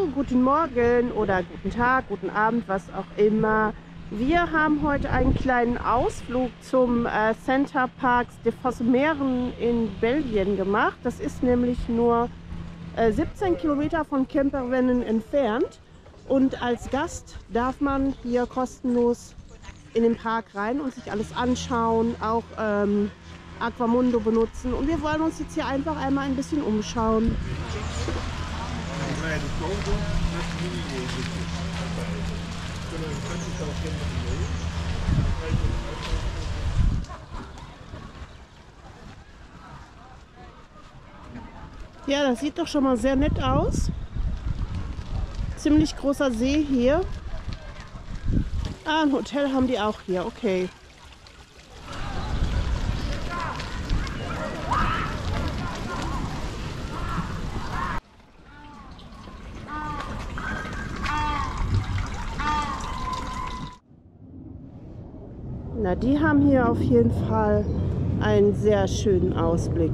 Hallo, guten Morgen oder guten Tag, guten Abend, was auch immer. Wir haben heute einen kleinen Ausflug zum CenterParcs de Vossemeren in Belgien gemacht. Das ist nämlich nur 17 Kilometer von Kemperwennen entfernt. Und als Gast darf man hier kostenlos in den Park rein und sich alles anschauen, auch Aquamundo benutzen. Und wir wollen uns jetzt hier einfach einmal ein bisschen umschauen. Ja, das sieht doch schon mal sehr nett aus. Ziemlich großer See hier. Ah, ein Hotel haben die auch hier, okay. Na, die haben hier auf jeden Fall einen sehr schönen Ausblick.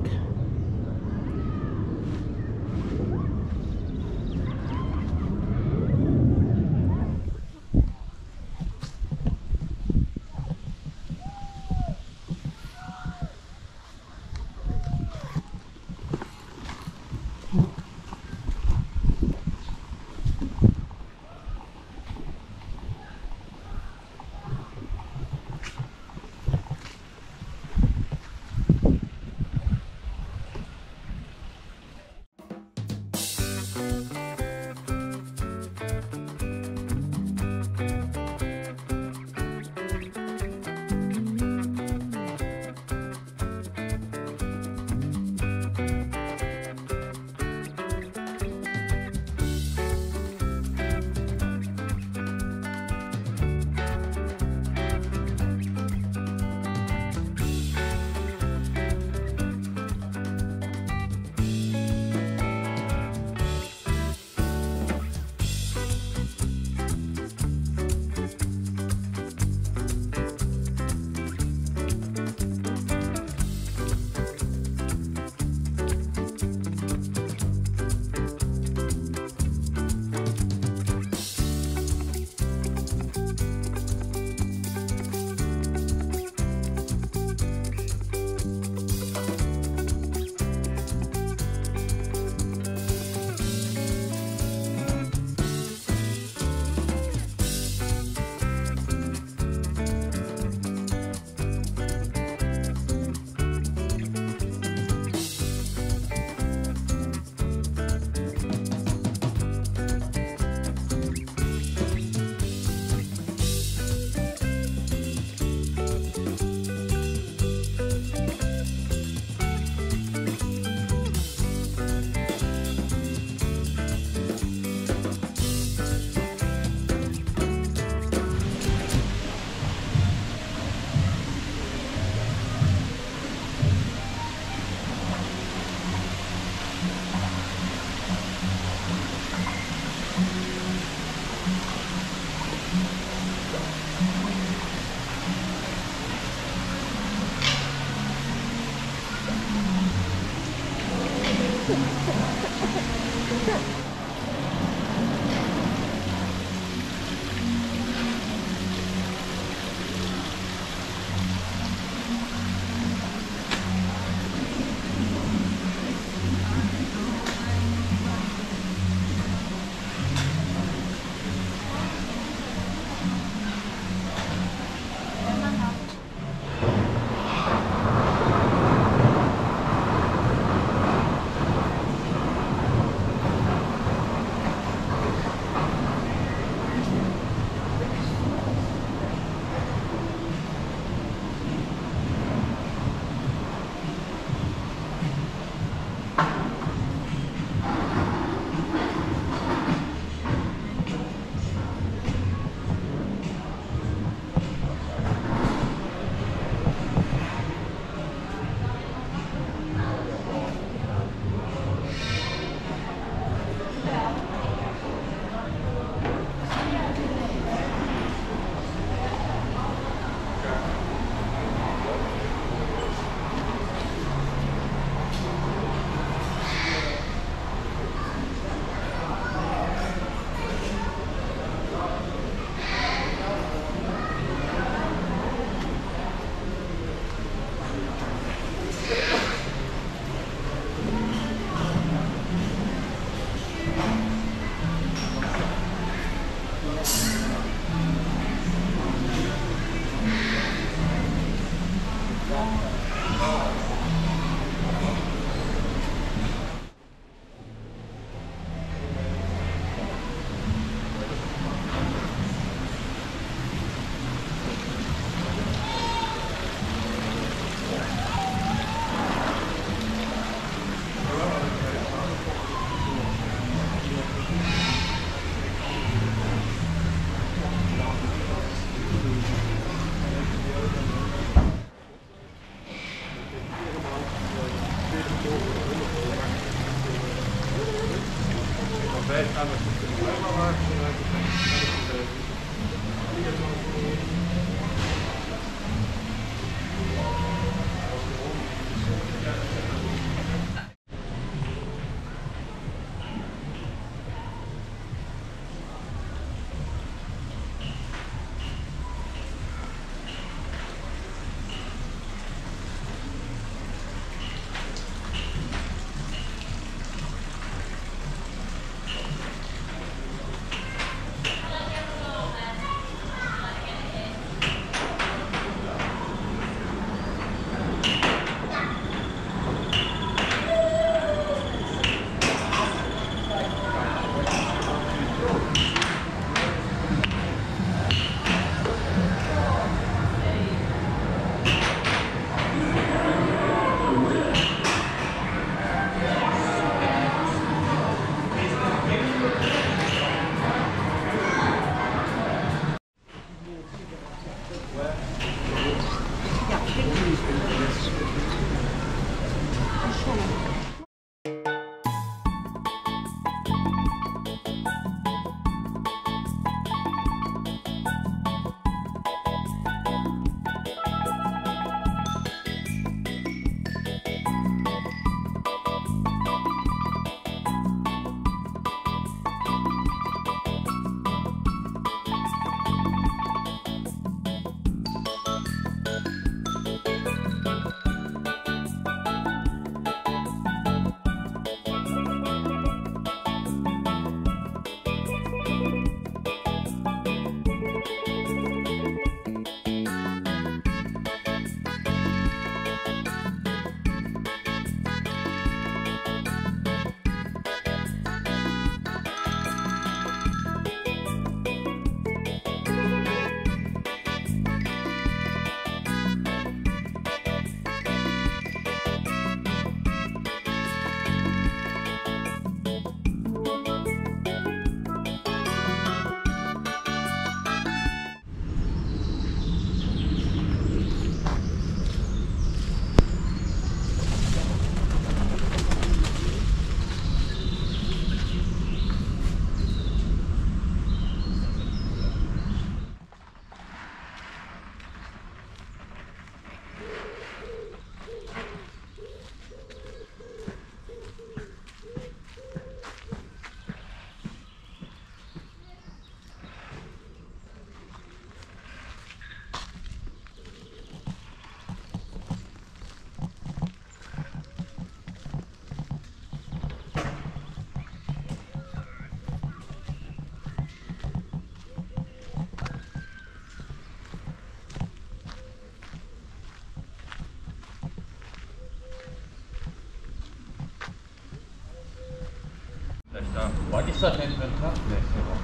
Wann ist das denn für ein Tag? Nächste Woche.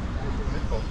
Mittwoch.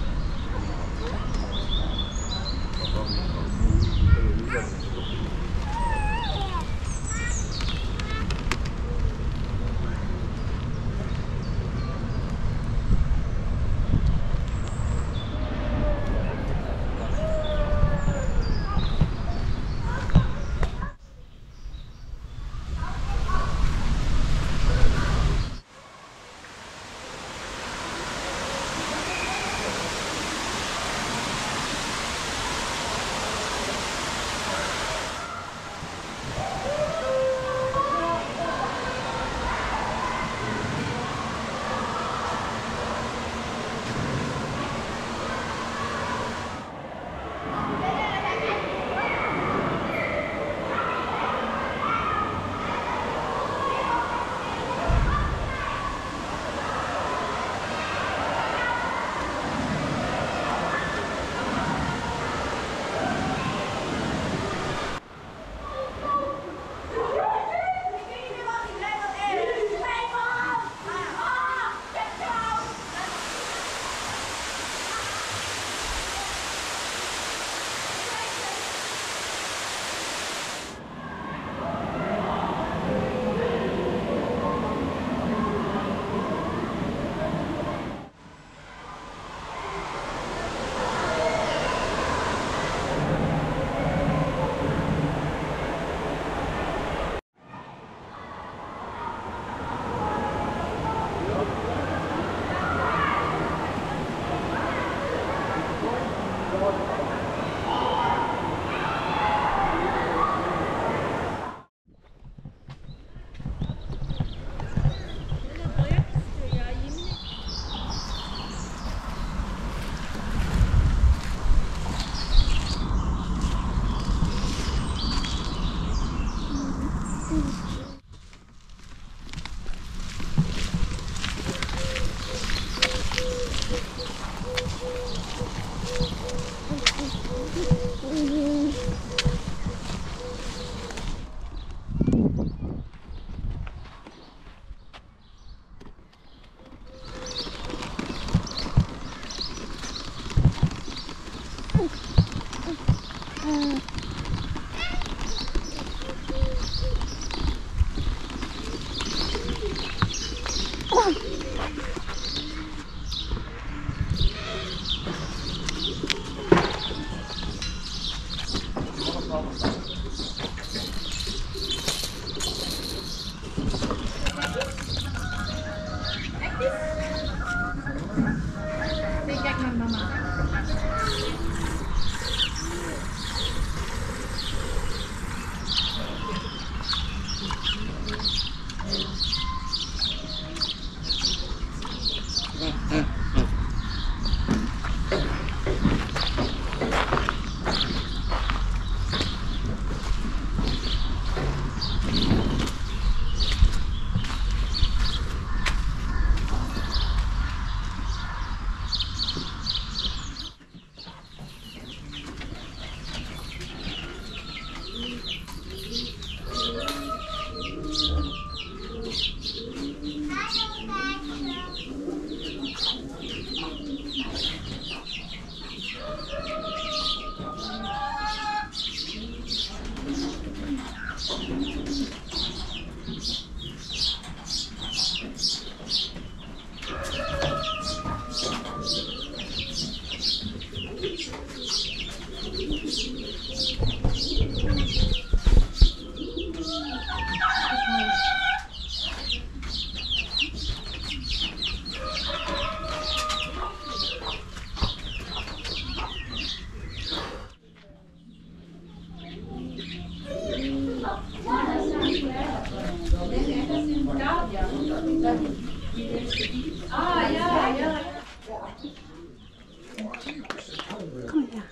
Komm her.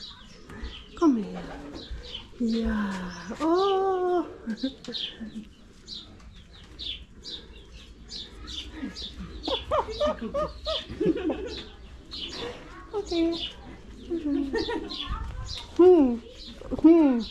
Komm her. Ja. Oh. Okay. Hm. Hm.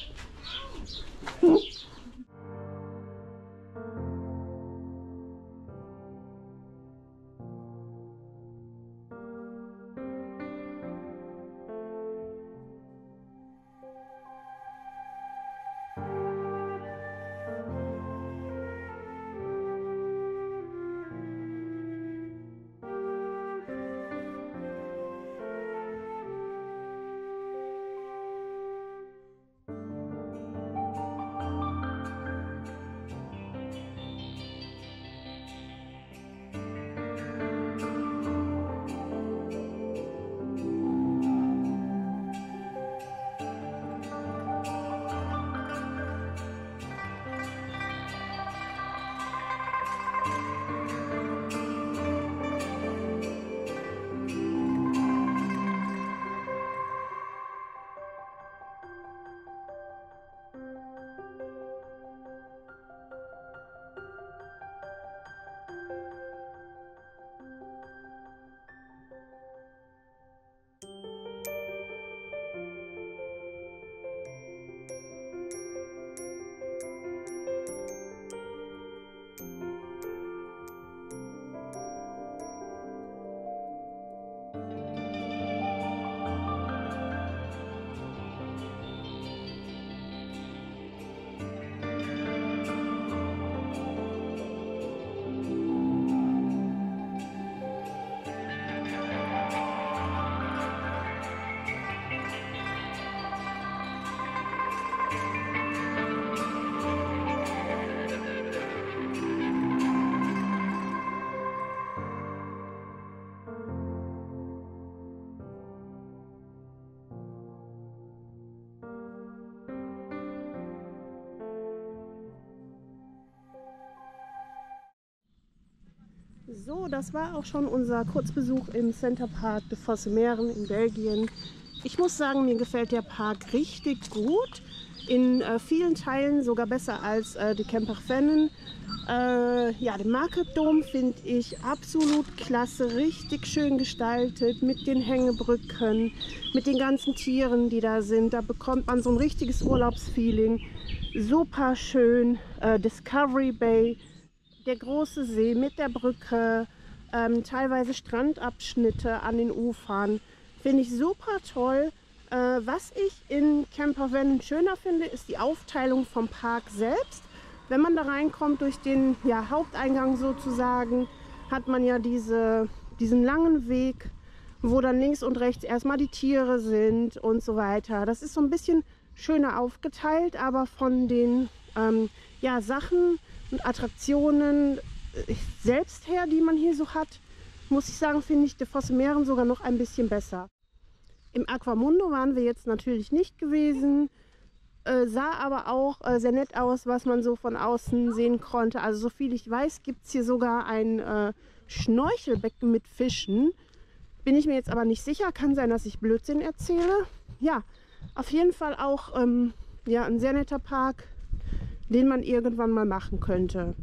So, das war auch schon unser Kurzbesuch im Centerparcs de Vossemeren in Belgien. Ich muss sagen, mir gefällt der Park richtig gut. In vielen Teilen sogar besser als die Campervennen. Ja, den Marketdom finde ich absolut klasse, richtig schön gestaltet mit den Hängebrücken, mit den ganzen Tieren, die da sind. Da bekommt man so ein richtiges Urlaubsfeeling. Super schön. Discovery Bay, der große See mit der Brücke, teilweise Strandabschnitte an den Ufern. Finde ich super toll. Was ich in Campervan schöner finde, ist die Aufteilung vom Park selbst. Wenn man da reinkommt durch den Haupteingang sozusagen, hat man ja diesen langen Weg, wo dann links und rechts erstmal die Tiere sind und so weiter. Das ist so ein bisschen schöner aufgeteilt, aber von den Sachen und Attraktionen selbst her, die man hier so hat, muss ich sagen, finde ich die Vossemeren sogar noch ein bisschen besser. Im Aquamundo waren wir jetzt natürlich nicht gewesen, sah aber auch sehr nett aus, was man so von außen sehen konnte. Also so viel ich weiß, gibt es hier sogar ein Schnorchelbecken mit Fischen. Bin ich mir jetzt aber nicht sicher, kann sein, dass ich Blödsinn erzähle. Ja, auf jeden Fall auch ein sehr netter Park, den man irgendwann mal machen könnte.